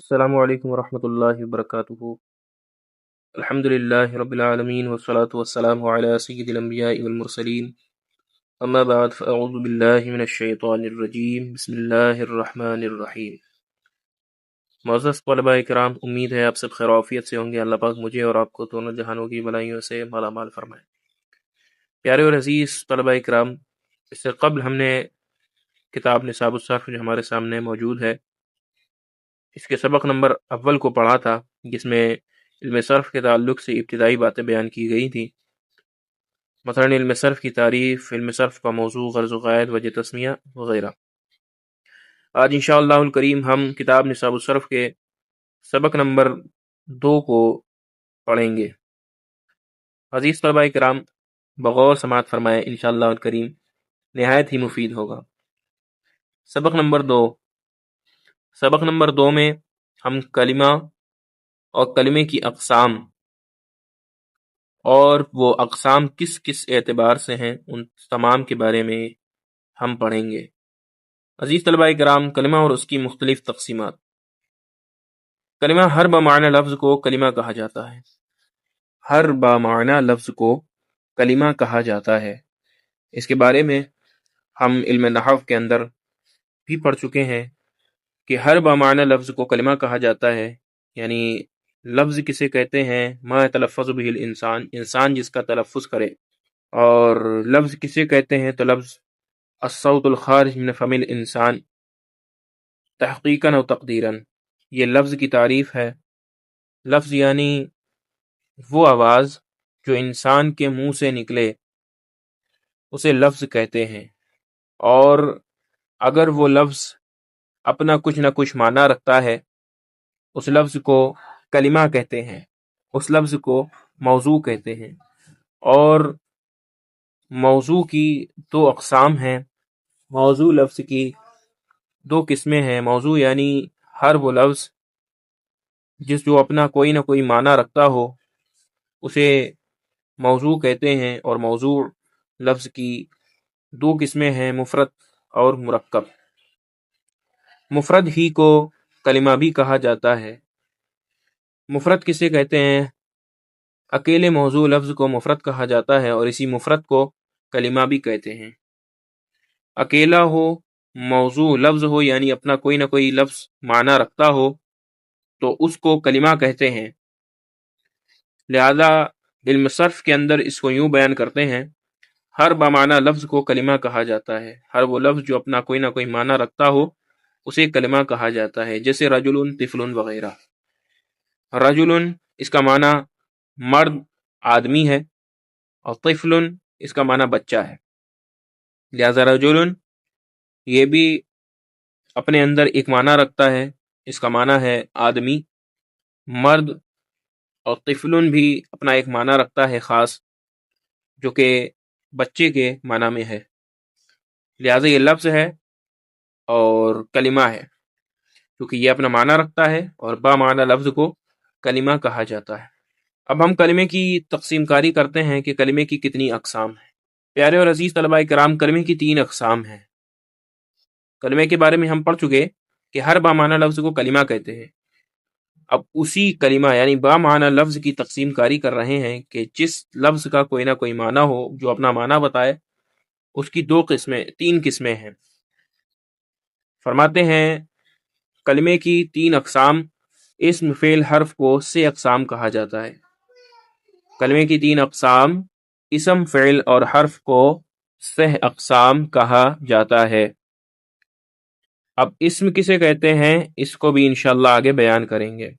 السلام علیکم ورحمۃ اللہ وبرکاتہ۔ الحمد للہ رب العالمین والصلاة والسلام علی سید الانبیاء والمرسلین، اما بعد فاعوذ باللہ من الشیطان الرجیم، بسم اللہ الرحمن الرحیم۔ معزز طلباء کرام، امید ہے آپ سب خیر و عافیت سے ہوں گے۔ اللہ پاک مجھے اور آپ کو دونوں جہانوں کی بلائیوں سے مالا مال فرمائے۔ پیارے اور عزیز طلباء کرام، اس سے قبل ہم نے کتاب نصاب الصرف جو ہمارے سامنے موجود ہے، اس کے سبق نمبر اول کو پڑھا تھا، جس میں علم صرف کے تعلق سے ابتدائی باتیں بیان کی گئی تھیں، مثلا علم صرف کی تعریف، علم صرف کا موضوع، غرض و غائد، وجہ تسمیہ وغیرہ۔ آج انشاءاللہ الکریم ہم کتاب نصاب الصرف کے سبق نمبر 2 کو پڑھیں گے۔ عزیز طلباء کرام، بغور سماعت فرمائیں، انشاءاللہ الکریم نہایت ہی مفید ہوگا۔ سبق نمبر 2 میں ہم کلمہ اور کلمے کی اقسام اور وہ اقسام کس کس اعتبار سے ہیں، ان تمام کے بارے میں ہم پڑھیں گے۔ عزیز طلباء کرام، کلمہ اور اس کی مختلف تقسیمات۔ کلمہ ہر بمعنی لفظ کو کلمہ کہا جاتا ہے۔ ہر بمعنی لفظ کو کلمہ کہا جاتا ہے۔ اس کے بارے میں ہم علم نحو کے اندر بھی پڑھ چکے ہیں کہ ہر بمعنی لفظ کو کلمہ کہا جاتا ہے، یعنی لفظ کسے کہتے ہیں؟ ما تلفظ به الانسان، انسان جس کا تلفظ کرے۔ اور لفظ کسے کہتے ہیں؟ تو لفظ الصوت الخارج من فم الانسان تحقیقاً و تقدیراً، یہ لفظ کی تعریف ہے۔ لفظ یعنی وہ آواز جو انسان کے منہ سے نکلے، اسے لفظ کہتے ہیں۔ اور اگر وہ لفظ اپنا کچھ نہ کچھ معنی رکھتا ہے، اس لفظ کو کلمہ کہتے ہیں، اس لفظ کو موضوع کہتے ہیں۔ اور موضوع کی 2 اقسام ہیں۔ موضوع لفظ کی 2 قسمیں ہیں۔ موضوع یعنی ہر وہ لفظ جو اپنا کوئی نہ کوئی معنی رکھتا ہو، اسے موضوع کہتے ہیں۔ اور موضوع لفظ کی 2 قسمیں ہیں، مفرد اور مرکب۔ مفرد ہی کو کلمہ بھی کہا جاتا ہے۔ مفرد کسے کہتے ہیں؟ اکیلے موضوع لفظ کو مفرد کہا جاتا ہے، اور اسی مفرد کو کلمہ بھی کہتے ہیں۔ اکیلا ہو، موضوع لفظ ہو، یعنی اپنا کوئی نہ کوئی لفظ معنی رکھتا ہو، تو اس کو کلمہ کہتے ہیں۔ لہذا علم صرف کے اندر اس کو یوں بیان کرتے ہیں، ہر بمعنی لفظ کو کلمہ کہا جاتا ہے۔ ہر وہ لفظ جو اپنا کوئی نہ کوئی معنی رکھتا ہو، اسے کلمہ کہا جاتا ہے۔ جیسے رجل، طفل وغیرہ۔ رجل اس کا معنی مرد، آدمی ہے، اور طفل اس کا معنی بچہ ہے۔ لہذا رجل یہ بھی اپنے اندر ایک معنی رکھتا ہے، اس کا معنی ہے آدمی، مرد۔ اور طفل بھی اپنا ایک معنی رکھتا ہے خاص، جو کہ بچے کے معنی میں ہے۔ لہذا یہ لفظ ہے اور کلمہ ہے، کیونکہ یہ اپنا معنی رکھتا ہے، اور با معنی لفظ کو کلمہ کہا جاتا ہے۔ اب ہم کلمے کی تقسیم کاری کرتے ہیں کہ کلمے کی کتنی اقسام ہیں۔ پیارے اور عزیز طلباء کرام، کلمے کی 3 اقسام ہیں۔ کلمے کے بارے میں ہم پڑھ چکے کہ ہر با معنی لفظ کو کلمہ کہتے ہیں۔ اب اسی کلمہ یعنی با معنی لفظ کی تقسیم کاری کر رہے ہیں کہ جس لفظ کا کوئی نہ کوئی معنی ہو، جو اپنا معنی بتائے، اس کی 3 قسمیں ہیں۔ فرماتے ہیں کلمے کی 3 اقسام، اسم، فعل، حرف کو 6 اقسام کہا جاتا ہے۔ کلمے کی 3 اقسام، اسم، فعل اور حرف کو 6 اقسام کہا جاتا ہے۔ اب اسم کسے کہتے ہیں، اس کو بھی انشاءاللہ آگے بیان کریں گے۔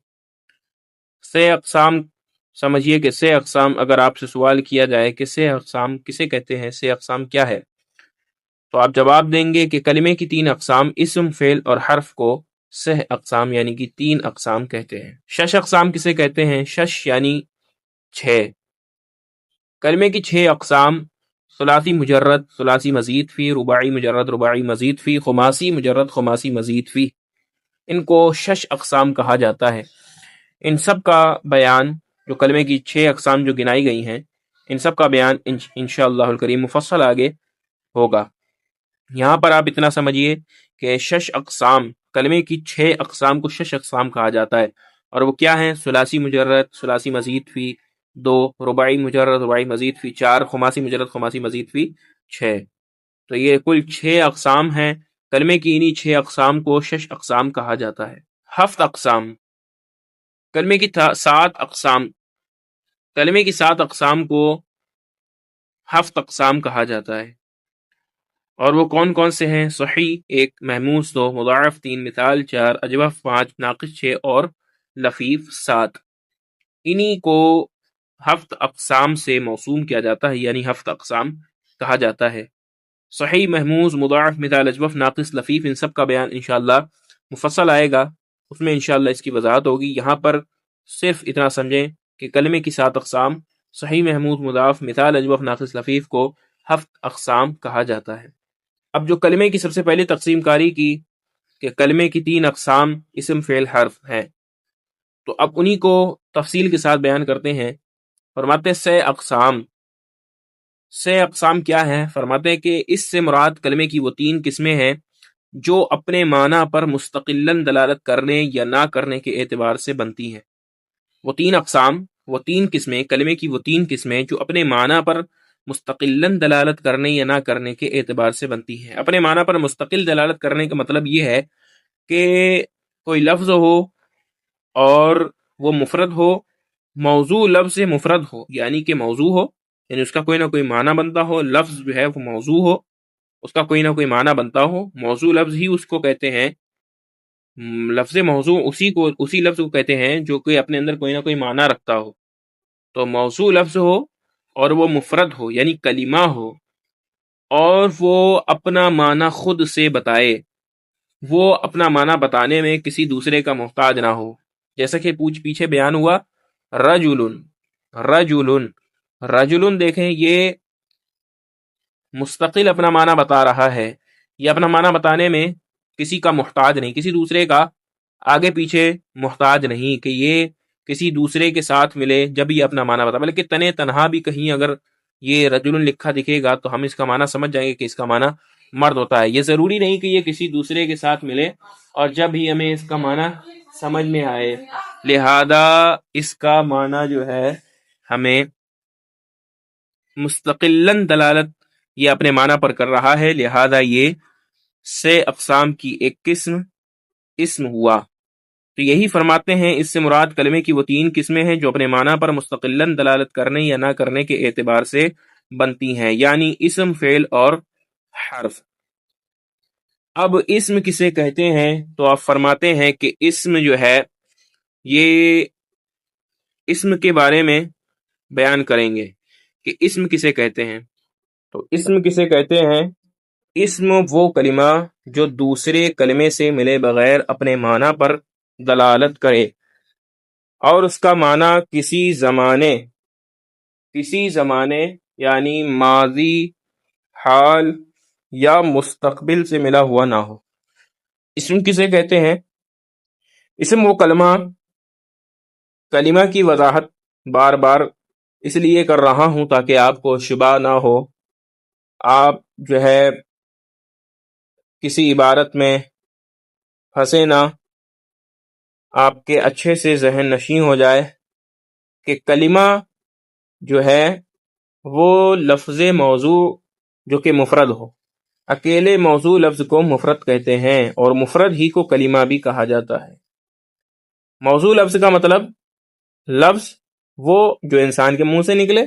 6 اقسام سمجھیے کہ 6 اقسام، اگر آپ سے سوال کیا جائے کہ 6 اقسام کسے کہتے ہیں، 6 اقسام کیا ہے، تو آپ جواب دیں گے کہ کلمے کی 3 اقسام، اسم، فعل اور حرف کو 6 اقسام یعنی کہ 3 اقسام کہتے ہیں۔ 6 اقسام کسے کہتے ہیں؟ 6 یعنی 6۔ کلمے کی 6 اقسام، ثلاثی مجرد، ثلاثی مزید فی، رباعی مجرد، رباعی مزید فی، خماسی مجرد، خماسی مزید فی، ان کو 6 اقسام کہا جاتا ہے۔ ان سب کا بیان، جو کلمے کی 6 اقسام جو گنائی گئی ہیں، ان سب کا بیان انشاءاللہ الکریم مفصل آگے ہوگا۔ یہاں پر آپ اتنا سمجھیے کہ 6 اقسام کلمے کی 6 اقسام کو 6 اقسام کہا جاتا ہے، اور وہ کیا ہیں؟ ثلاثی مجرد، ثلاثی مزید فی 2، رباعی مجرد، رباعی مزید فی 4، خماسی مجرد، خماسی مزید فی 6۔ تو یہ کل 6 اقسام ہیں۔ کلمے کی انہی 6 اقسام کو 6 اقسام کہا جاتا ہے۔ 7 اقسام، کلمے کی 7 اقسام، کلمے کی 7 اقسام کو 7 اقسام کہا جاتا ہے، اور وہ کون کون سے ہیں؟ صحیح 1، محموس 2، مضاعف 3، مثال 4، اجوف 5، ناقص 6 اور لفیف 7۔ انہی کو 7 اقسام سے موسوم کیا جاتا ہے، یعنی 7 اقسام کہا جاتا ہے۔ صحیح، محموز، مضاعف، مثال، اجوف، ناقص، لفیف، ان سب کا بیان انشاءاللہ مفصل آئے گا، اس میں انشاءاللہ اس کی وضاحت ہوگی۔ یہاں پر صرف اتنا سمجھیں کہ کلمے کی 7 اقسام، صحیح، محمود، مضاعف، مثال، اجوف، ناقص، لفیف کو 7 اقسام کہا جاتا ہے۔ اب جو کلمے کی سب سے پہلے تقسیم کاری کی کہ کلمے کی 3 اقسام اسم، فعل، حرف ہیں، تو اب انہی کو تفصیل کے ساتھ بیان کرتے ہیں۔ فرماتے ہیں 6 اقسام۔ 6 اقسام کیا ہیں؟ فرماتے ہیں کہ اس سے مراد کلمے کی وہ 3 قسمیں ہیں جو اپنے معنی پر مستقلاً دلالت کرنے یا نہ کرنے کے اعتبار سے بنتی ہیں۔ وہ 3 اقسام، وہ 3 قسمیں، کلمے کی وہ 3 قسمیں جو اپنے معنی پر مستقلاً دلالت کرنے یا نہ کرنے کے اعتبار سے بنتی ہیں۔ اپنے معنی پر مستقل دلالت کرنے کا مطلب یہ ہے کہ کوئی لفظ ہو اور وہ مفرد ہو، موضوع لفظ سے مفرد ہو، یعنی کہ موضوع ہو، یعنی اس کا کوئی نہ کوئی معنی بنتا ہو، لفظ جو ہے وہ موضوع ہو، اس کا کوئی نہ کوئی معنی بنتا ہو، موضوع لفظ ہی اس کو کہتے ہیں، لفظ موضوع اسی لفظ کو کہتے ہیں جو کہ اپنے اندر کوئی نہ کوئی معنی رکھتا ہو۔ تو موضوع لفظ ہو اور وہ مفرد ہو، یعنی کلمہ ہو، اور وہ اپنا معنی خود سے بتائے، وہ اپنا معنی بتانے میں کسی دوسرے کا محتاج نہ ہو، جیسا کہ پیچھے بیان ہوا رجل، رجل، رجل، دیکھیں یہ مستقل اپنا معنی بتا رہا ہے، یہ اپنا معنی بتانے میں کسی کا محتاج نہیں، کسی دوسرے کا آگے پیچھے محتاج نہیں کہ یہ کسی دوسرے کے ساتھ ملے جب یہ اپنا معنی بتا، بلکہ تنے تنہا بھی کہیں اگر یہ رجل لکھا دکھے گا تو ہم اس کا معنی سمجھ جائیں گے کہ اس کا معنی مرد ہوتا ہے۔ یہ ضروری نہیں کہ یہ کسی دوسرے کے ساتھ ملے اور جب ہی ہمیں اس کا معنی سمجھ میں آئے، لہذا اس کا معنی جو ہے ہمیں مستقلاً دلالت یہ اپنے معنی پر کر رہا ہے، لہذا یہ 6 اقسام کی ایک قسم اسم ہوا۔ تو یہی فرماتے ہیں اس سے مراد کلمے کی وہ 3 قسمیں ہیں جو اپنے معنی پر مستقلاً دلالت کرنے یا نہ کرنے کے اعتبار سے بنتی ہیں، یعنی اسم، فعل اور حرف۔ اب اسم کسے کہتے ہیں؟ تو آپ فرماتے ہیں کہ اسم جو ہے یہ اسم کے بارے میں بیان کریں گے کہ اسم کسے کہتے ہیں۔ تو اسم کسے کہتے ہیں؟ اسم وہ کلمہ جو دوسرے کلمے سے ملے بغیر اپنے معنی پر دلالت کرے اور اس کا معنی کسی زمانے یعنی ماضی، حال یا مستقبل سے ملا ہوا نہ ہو۔ اسم کسے کہتے ہیں؟ اسم وہ کلمہ کی وضاحت بار بار اس لیے کر رہا ہوں تاکہ آپ کو شبہ نہ ہو، آپ جو ہے کسی عبارت میں پھنسے نہ، آپ کے اچھے سے ذہن نشین ہو جائے کہ کلمہ جو ہے وہ لفظ موضوع جو کہ مفرد ہو، اکیلے موضوع لفظ کو مفرد کہتے ہیں اور مفرد ہی کو کلمہ بھی کہا جاتا ہے۔ موضوع لفظ کا مطلب لفظ وہ جو انسان کے منہ سے نکلے،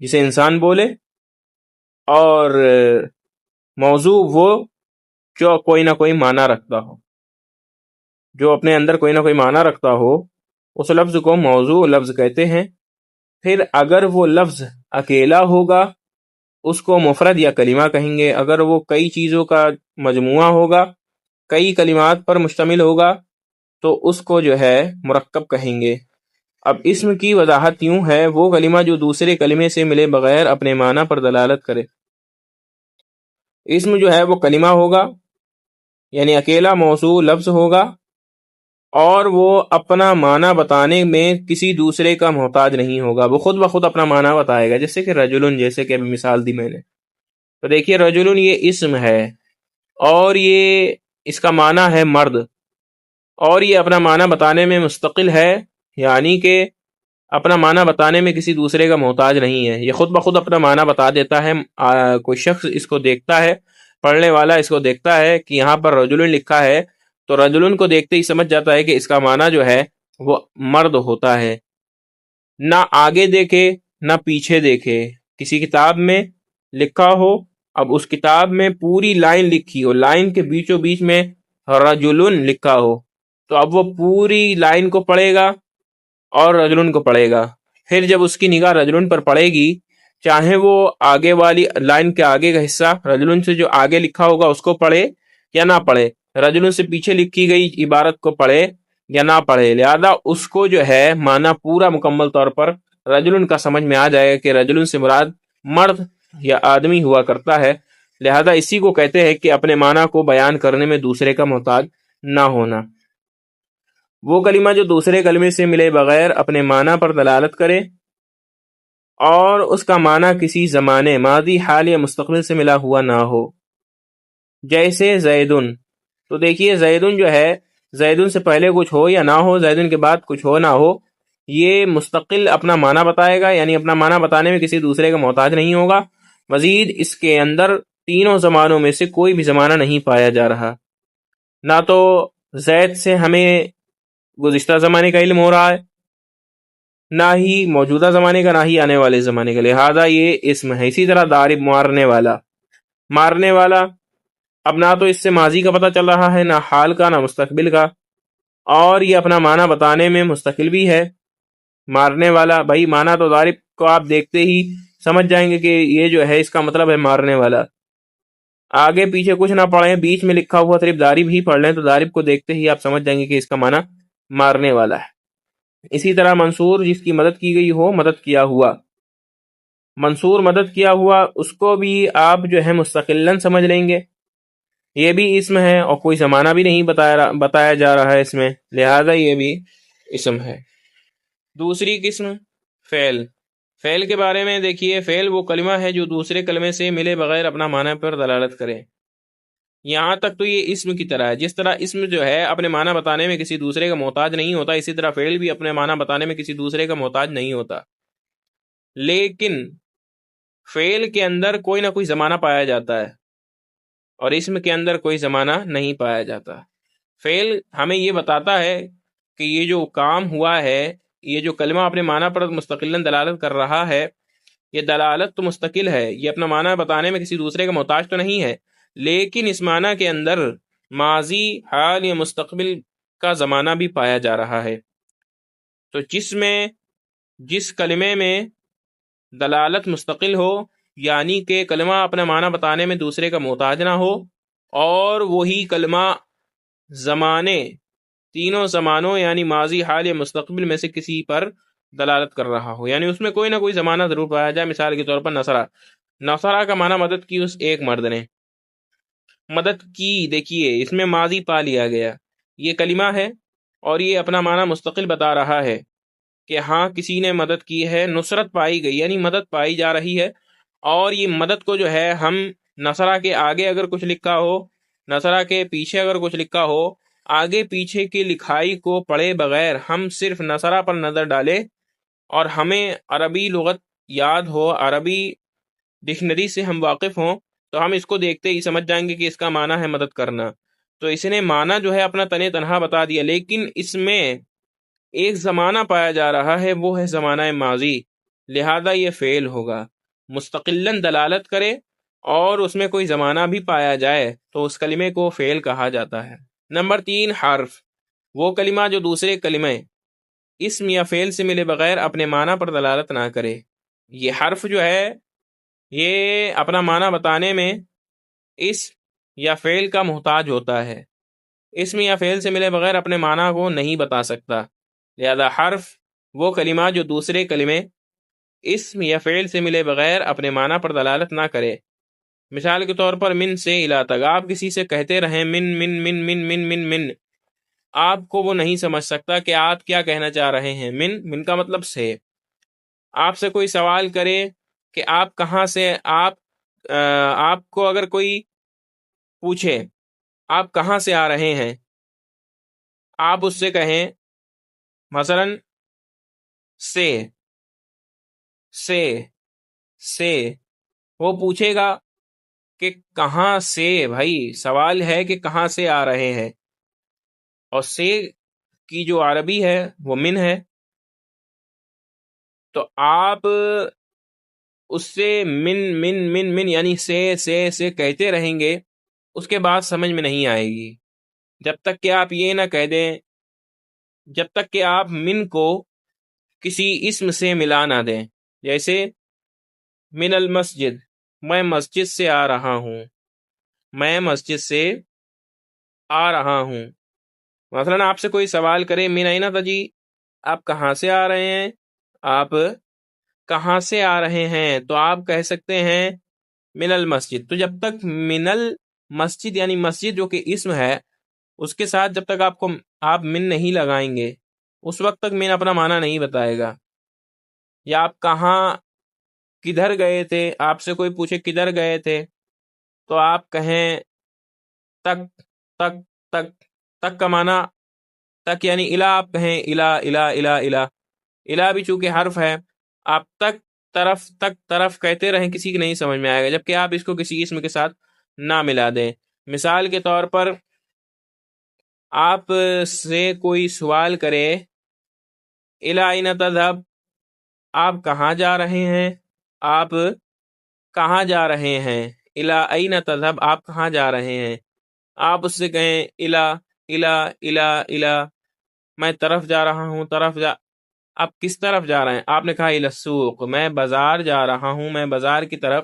جسے انسان بولے، اور موضوع وہ جو کوئی نہ کوئی معنی رکھتا ہو، جو اپنے اندر کوئی نہ کوئی معنی رکھتا ہو، اس لفظ کو موضوع لفظ کہتے ہیں۔ پھر اگر وہ لفظ اکیلا ہوگا اس کو مفرد یا کلمہ کہیں گے، اگر وہ کئی چیزوں کا مجموعہ ہوگا، کئی کلمات پر مشتمل ہوگا تو اس کو جو ہے مرکب کہیں گے۔ اب اسم کی وضاحت یوں ہے، وہ کلمہ جو دوسرے کلمے سے ملے بغیر اپنے معنی پر دلالت کرے۔ اسم جو ہے وہ کلمہ ہوگا، یعنی اکیلا موضوع لفظ ہوگا، اور وہ اپنا معنی بتانے میں کسی دوسرے کا محتاج نہیں ہوگا، وہ خود بخود اپنا معنی بتائے گا، جیسے کہ رجلن، جیسے کہ ابھی مثال دی میں نے۔ تو دیکھیے رجلن یہ اسم ہے اور یہ اس کا معنی ہے مرد، اور یہ اپنا معنی بتانے میں مستقل ہے، یعنی کہ اپنا معنی بتانے میں کسی دوسرے کا محتاج نہیں ہے، یہ خود بخود اپنا معنی بتا دیتا ہے۔ کوئی شخص اس کو دیکھتا ہے، پڑھنے والا اس کو دیکھتا ہے کہ یہاں پر رجل لکھا ہے، تو رجل کو دیکھتے ہی سمجھ جاتا ہے کہ اس کا معنی جو ہے وہ مرد ہوتا ہے۔ نہ آگے دیکھے نہ پیچھے دیکھے، کسی کتاب میں لکھا ہو، اب اس کتاب میں پوری لائن لکھی ہو، لائن کے بیچوں بیچ میں رجل لکھا ہو، تو اب وہ پوری لائن کو پڑھے گا اور رجل کو پڑھے گا۔ پھر جب اس کی نگاہ رجل پر پڑے گی، چاہے وہ آگے والی لائن کے آگے کا حصہ رجل سے جو آگے لکھا ہوگا اس کو پڑھے یا نہ پڑھے، رجل سے پیچھے لکھی گئی عبارت کو پڑھے یا نہ پڑھے، لہذا اس کو جو ہے معنی پورا مکمل طور پر رجل کا سمجھ میں آ جائے گا کہ رجل سے مراد مرد یا آدمی ہوا کرتا ہے۔ لہذا اسی کو کہتے ہیں کہ اپنے معنی کو بیان کرنے میں دوسرے کا محتاج نہ ہونا۔ وہ کلمہ جو دوسرے کلمے سے ملے بغیر اپنے معنی پر دلالت کرے اور اس کا معنی کسی زمانے، ماضی، حال یا مستقبل سے ملا ہوا نہ ہو، جیسے زیدن۔ تو دیکھیے زیدن جو ہے، زیدن سے پہلے کچھ ہو یا نہ ہو، زیدن کے بعد کچھ ہو نہ ہو، یہ مستقل اپنا معنی بتائے گا، یعنی اپنا معنی بتانے میں کسی دوسرے کا محتاج نہیں ہوگا۔ مزید اس کے اندر تینوں زمانوں میں سے کوئی بھی زمانہ نہیں پایا جا رہا، نہ تو زید سے ہمیں گزشتہ زمانے کا علم ہو رہا ہے، نہ ہی موجودہ زمانے کا، نہ ہی آنے والے زمانے کا، لہذا یہ اسم ہے۔ اسی طرح ضارب، مارنے والا، مارنے والا، اب نہ تو اس سے ماضی کا پتہ چل رہا ہے، نہ حال کا، نہ مستقبل کا، اور یہ اپنا معنی بتانے میں مستقل بھی ہے۔ مارنے والا، بھائی معنی تو ضارب کو آپ دیکھتے ہی سمجھ جائیں گے کہ یہ جو ہے اس کا مطلب ہے مارنے والا، آگے پیچھے کچھ نہ پڑھیں، بیچ میں لکھا ہوا صرف ضارب ہی پڑھ لیں تو ضارب کو دیکھتے ہی آپ سمجھ جائیں گے کہ اس کا معنی مارنے والا ہے۔ اسی طرح منصور، جس کی مدد کی گئی ہو، مدد کیا ہوا، منصور مدد کیا ہوا، اس کو بھی آپ جو ہے مستقلاً سمجھ لیں گے، یہ بھی اسم ہے اور کوئی زمانہ بھی نہیں بتایا جا رہا ہے اس میں، لہذا یہ بھی اسم ہے۔ دوسری قسم فعل۔ فعل کے بارے میں دیکھیے، فعل وہ کلمہ ہے جو دوسرے کلمے سے ملے بغیر اپنا معنی پر دلالت کرے۔ یہاں تک تو یہ اسم کی طرح ہے، جس طرح اسم جو ہے اپنے معنی بتانے میں کسی دوسرے کا محتاج نہیں ہوتا، اسی طرح فعل بھی اپنے معنی بتانے میں کسی دوسرے کا محتاج نہیں ہوتا، لیکن فعل کے اندر کوئی نہ کوئی زمانہ پایا جاتا ہے اور اسم کے اندر کوئی زمانہ نہیں پایا جاتا۔ فعل ہمیں یہ بتاتا ہے کہ یہ جو کام ہوا ہے، یہ جو کلمہ اپنے معنی پر مستقلاً دلالت کر رہا ہے، یہ دلالت تو مستقل ہے، یہ اپنا معنی بتانے میں کسی دوسرے کا محتاج تو نہیں ہے، لیکن اس معنی کے اندر ماضی، حال یا مستقبل کا زمانہ بھی پایا جا رہا ہے۔ تو جس کلمے میں دلالت مستقل ہو، یعنی کہ کلمہ اپنا معنی بتانے میں دوسرے کا محتاج نہ ہو، اور وہی کلمہ زمانے، تینوں زمانوں یعنی ماضی، حال یا مستقبل میں سے کسی پر دلالت کر رہا ہو، یعنی اس میں کوئی نہ کوئی زمانہ ضرور پایا جائے۔ مثال کے طور پر نصرہ کا معنی مدد کی اس ایک مرد نے، مدد کی، دیکھیے اس میں ماضی پا لیا گیا، یہ کلمہ ہے اور یہ اپنا معنی مستقل بتا رہا ہے کہ ہاں کسی نے مدد کی ہے، نصرت پائی گئی، یعنی مدد پائی جا رہی ہے، اور یہ مدد کو جو ہے ہم نصرہ کے آگے اگر کچھ لکھا ہو، نصرہ کے پیچھے اگر کچھ لکھا ہو، آگے پیچھے کی لکھائی کو پڑھے بغیر ہم صرف نصرہ پر نظر ڈالیں اور ہمیں عربی لغت یاد ہو، عربی ڈکشنری سے ہم واقف ہوں، تو ہم اس کو دیکھتے ہی سمجھ جائیں گے کہ اس کا معنی ہے مدد کرنا۔ تو اس نے معنی جو ہے اپنا تنہا بتا دیا، لیکن اس میں ایک زمانہ پایا جا رہا ہے، وہ ہے زمانہ ماضی، لہذا یہ فعل ہوگا۔ مستقلاً دلالت کرے اور اس میں کوئی زمانہ بھی پایا جائے تو اس کلمے کو فعل کہا جاتا ہے۔ نمبر 3، حرف۔ وہ کلمہ جو دوسرے کلمے اسم یا فعل سے ملے بغیر اپنے معنی پر دلالت نہ کرے۔ یہ حرف جو ہے یہ اپنا معنی بتانے میں اسم یا فعل کا محتاج ہوتا ہے، اسم یا فعل سے ملے بغیر اپنے معنی کو نہیں بتا سکتا، لہذا حرف وہ کلمہ جو دوسرے کلمے اسم یا فعل سے ملے بغیر اپنے معنی پر دلالت نہ کرے۔ مثال کے طور پر من سے الی تک، آپ کسی سے کہتے رہیں من من من من من من من، آپ کو وہ نہیں سمجھ سکتا کہ آپ کیا کہنا چاہ رہے ہیں۔ من کا مطلب سے۔ آپ سے کوئی سوال کرے کہ آپ کہاں سے، آپ کو اگر کوئی پوچھے آپ کہاں سے آ رہے ہیں، آپ اس سے کہیں مثلاً سے سے سے، وہ پوچھے گا کہ کہاں سے، بھائی سوال ہے کہ کہاں سے آ رہے ہیں، اور سے کی جو عربی ہے وہ من ہے، تو آپ اس سے من من من من یعنی سے کہتے رہیں گے، اس کے بعد سمجھ میں نہیں آئے گی جب تک کہ آپ یہ نہ کہہ دیں، جب تک کہ آپ من کو کسی اسم سے ملا نہ دیں. جیسے من المسجد، میں مسجد سے آ رہا ہوں، میں مسجد سے آ رہا ہوں. مثلا آپ سے کوئی سوال کرے من اینا تجی، آپ کہاں سے آ رہے ہیں، آپ کہاں سے آ رہے ہیں، تو آپ کہہ سکتے ہیں من المسجد. تو جب تک من المسجد یعنی مسجد جو کہ اسم ہے، اس کے ساتھ جب تک آپ من نہیں لگائیں گے، اس وقت تک من اپنا معنی نہیں بتائے گا. یا آپ کہاں کدھر گئے تھے، آپ سے کوئی پوچھے کدھر گئے تھے، تو آپ کہیں تک تک تک تک کا معنی تک یعنی الہ، آپ کہیں الہ الہ الہ الہ، الہ بھی چونکہ حرف ہے، آپ تک طرف کہتے رہیں، کسی کی نہیں سمجھ میں آئے گا جبکہ آپ اس کو کسی اسم کے ساتھ نہ ملا دیں. مثال کے طور پر آپ سے کوئی سوال کرے الی این تذهب، آپ کہاں جا رہے ہیں، آپ کہاں جا رہے ہیں، الی این تذهب، آپ کہاں جا رہے ہیں، آپ اس سے کہیں الی الی الی الی، میں طرف جا رہا ہوں، آپ کس طرف جا رہے ہیں، آپ نے کہا الی السوق، میں بازار جا رہا ہوں، میں بازار کی طرف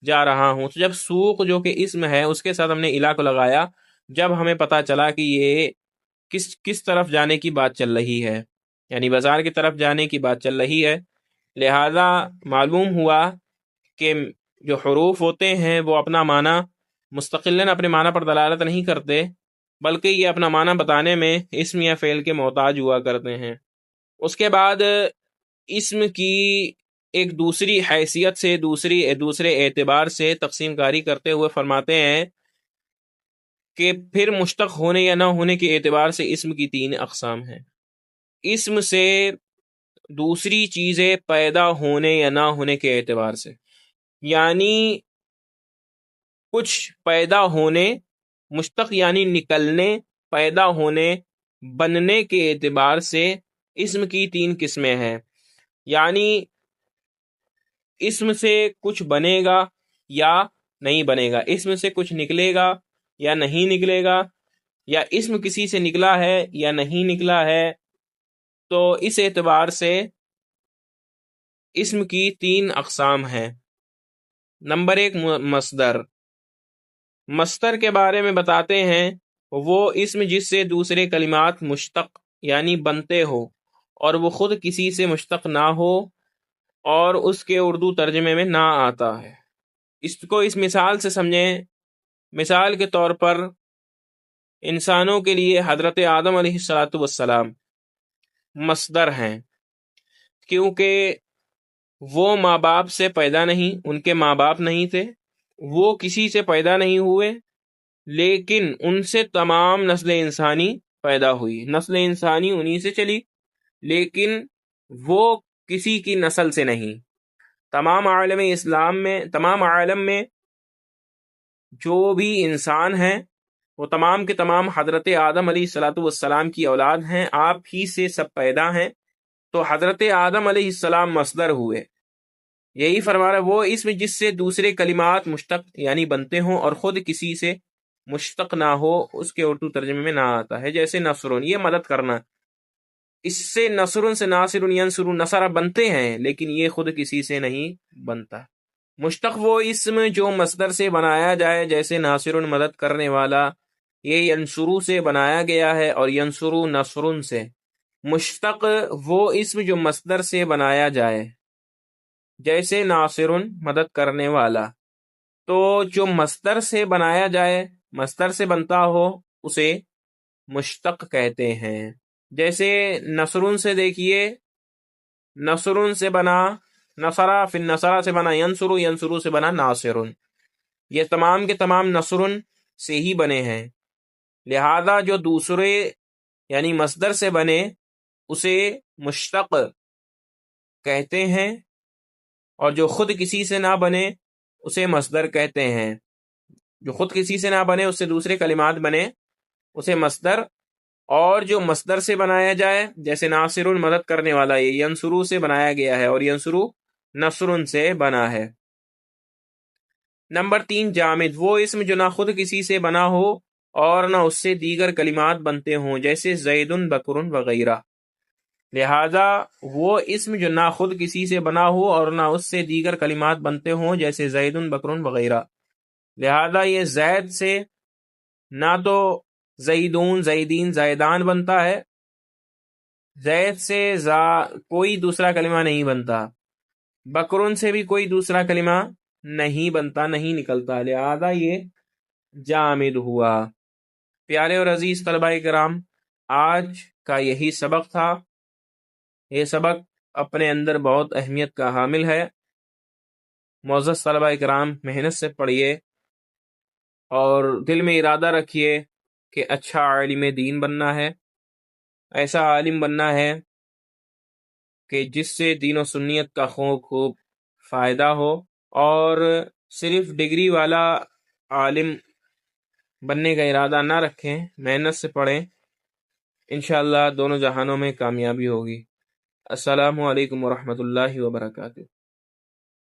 جا رہا ہوں. تو جب سوق جو کہ اسم ہے اس کے ساتھ ہم نے الی کو لگایا، جب ہمیں پتا چلا کہ یہ کس طرف جانے کی بات چل رہی ہے، یعنی بازار کی طرف جانے کی بات چل رہی ہے، لہذا معلوم ہوا کہ جو حروف ہوتے ہیں وہ اپنا معنی مستقلاً اپنے معنی پر دلالت نہیں کرتے، بلکہ یہ اپنا معنی بتانے میں اسم یا فعل کے محتاج ہوا کرتے ہیں. اس کے بعد اسم کی ایک دوسری حیثیت سے دوسرے اعتبار سے تقسیم کاری کرتے ہوئے فرماتے ہیں کہ پھر مشتق ہونے یا نہ ہونے کے اعتبار سے اسم کی 3 اقسام ہیں. اسم سے دوسری چیزیں پیدا ہونے یا نہ ہونے کے اعتبار سے، یعنی کچھ پیدا ہونے، مشتق یعنی نکلنے، پیدا ہونے، بننے کے اعتبار سے اسم کی 3 قسمیں ہیں. یعنی اسم سے کچھ بنے گا یا نہیں بنے گا، اسم سے کچھ نکلے گا یا نہیں نکلے گا، یا اسم کسی سے نکلا ہے یا نہیں نکلا ہے. تو اس اعتبار سے اسم کی 3 اقسام ہیں. نمبر 1 مصدر کے بارے میں بتاتے ہیں، وہ اسم جس سے دوسرے کلمات مشتق یعنی بنتے ہو اور وہ خود کسی سے مشتق نہ ہو اور اس کے اردو ترجمے میں نہ آتا ہے. اس کو اس مثال سے سمجھیں. مثال کے طور پر انسانوں کے لیے حضرت آدم علیہ السلام مصدر ہیں، کیونکہ وہ ماں باپ سے پیدا نہیں، ان کے ماں باپ نہیں تھے، وہ کسی سے پیدا نہیں ہوئے، لیکن ان سے تمام نسل انسانی پیدا ہوئی، نسل انسانی انہی سے چلی، لیکن وہ کسی کی نسل سے نہیں. تمام عالم اسلام میں، تمام عالم میں جو بھی انسان ہیں وہ تمام کے تمام حضرت آدم علیہ السلام کی اولاد ہیں، آپ ہی سے سب پیدا ہیں. تو حضرت آدم علیہ السلام مصدر ہوئے. یہی فرما رہا وہ اسم جس سے دوسرے کلمات مشتق یعنی بنتے ہوں اور خود کسی سے مشتق نہ ہو، اس کے اردو ترجمے میں نہ آتا ہے. جیسے نصرن، یہ مدد کرنا، اس سے نصرن سے ناصر ینصر نصر بنتے ہیں، لیکن یہ خود کسی سے نہیں بنتا. مشتق وہ اسم جو مصدر سے بنایا جائے، جیسے ناصر مدد کرنے والا، یہ ینصرو سے بنایا گیا ہے اور ینصرو نصرن سے. مشتق وہ اسم جو مصدر سے بنایا جائے، جیسے ناصر مدد کرنے والا. تو جو مصدر سے بنایا جائے، مصدر سے بنتا ہو، اسے مشتق کہتے ہیں. جیسے نصرن سے دیکھیے، نصرن سے بنا نصرہ، پھر نصرہ سے بنا ینصرو، ینصرو سے بنا ناصرن. یہ تمام کے تمام نصرن سے ہی بنے ہیں. لہذا جو دوسرے یعنی مصدر سے بنے اسے مشتق کہتے ہیں، اور جو خود کسی سے نہ بنے اسے مصدر کہتے ہیں۔ جو خود کسی سے نہ بنے، اس سے دوسرے کلمات بنے، اسے مصدر، اور جو مصدر سے بنایا جائے جیسے ناصر مدد کرنے والا، یہ ینصرو سے بنایا گیا ہے، اور ینصرو نصر سے بنا ہے۔ نمبر 3، جامد، وہ اسم جو نہ خود کسی سے بنا ہو اور نہ اس سے دیگر کلمات بنتے ہوں، جیسے زید بکر وغیرہ۔ لہذا وہ اسم جو نہ خود کسی سے بنا ہو اور نہ اس سے دیگر کلمات بنتے ہوں، جیسے زید بکر وغیرہ۔ لہذا یہ زید سے نہ تو زیدون، زیدین، زیدان بنتا ہے، زید سے کوئی دوسرا کلمہ نہیں بنتا، بکرن سے بھی کوئی دوسرا کلمہ نہیں بنتا، نہیں نکلتا، لہذا یہ جامد ہوا۔ پیارے اور عزیز طلباء کرام، آج کا یہی سبق تھا۔ یہ سبق اپنے اندر بہت اہمیت کا حامل ہے۔ معزز طلباء کرام، محنت سے پڑھیے اور دل میں ارادہ رکھیے کہ اچھا عالم دین بننا ہے، ایسا عالم بننا ہے کہ جس سے دین و سنیت کا خوب فائدہ ہو، اور صرف ڈگری والا عالم بننے کا ارادہ نہ رکھیں، محنت سے پڑھیں، انشاءاللہ دونوں جہانوں میں کامیابی ہوگی۔ السلام علیکم ورحمۃ اللہ وبرکاتہ۔